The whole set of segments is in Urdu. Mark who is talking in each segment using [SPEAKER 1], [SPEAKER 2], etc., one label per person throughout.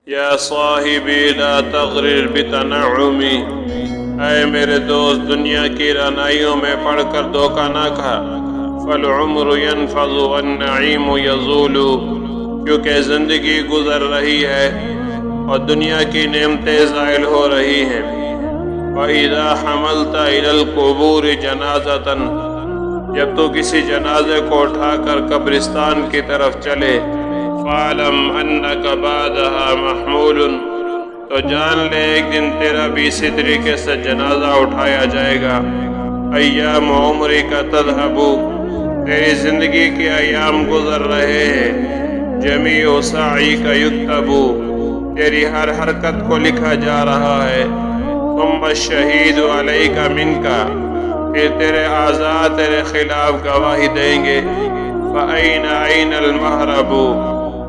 [SPEAKER 1] یا صاحبی لا تغرر بتنعمی، اے میرے دوست دنیا کی رعنائیوں میں پڑھ کر دھوکہ نہ کھا۔ فالعمر ينفض والنعیم یزول، کیونکہ زندگی گزر رہی ہے اور دنیا کی نعمتیں زائل ہو رہی ہیں۔ وَإِذَا حَمَلْتَ إِلَى الْقُبُورِ جَنَازَةً، جب تو کسی جنازے کو اٹھا کر قبرستان کی طرف چلے، فَاعْلَمْ أَنَّكَ بَعْدَهَا مَحْمُولٌ، تو جان لے ایک دن تیرا بھی اسی طریقے سے جنازہ اٹھایا جائے گا۔ ایام عمرک تذہب، تیری زندگی کے ایام گزر رہے ہیں۔ جمیع سعیک یکتب، تیری ہر حرکت کو لکھا جا رہا ہے۔ ثم الشہید علیک منک، پھر تیرے اعضاء تیرے خلاف گواہی دیں گے۔ فأین المہرب،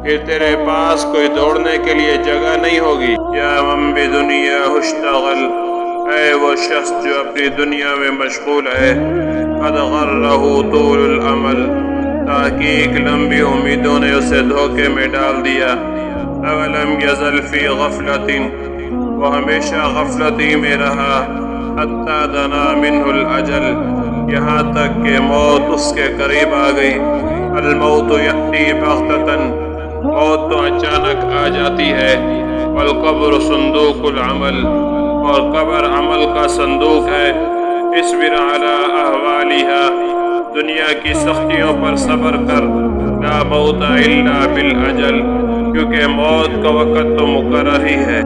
[SPEAKER 1] پھر تیرے پاس کوئی دوڑنے کے لیے جگہ نہیں ہوگی۔ یا من بدنیا اشتغل، اے وہ شخص جو اپنی دنیا میں مشغول ہے۔ قد غرہ طول الامل، تحقیق لمبی امیدوں نے اسے دھوکے میں ڈال دیا۔ اولم یزل فی غفلۃ، وہ ہمیشہ غفلت ہی میں رہا۔ حتی دنا منہ الاجل، یہاں تک کہ موت اس کے قریب آ گئی۔ الموت یأتی بغتۃ، موت تو اچانک آ جاتی ہے۔ والقبر صندوق العمل، اور قبر عمل کا صندوق ہے۔ اصبر علی احوالها، دنیا کی سختیوں پر صبر کر۔ لا موت الا بالاجل، کیونکہ موت کا وقت تو مقرر ہی ہے۔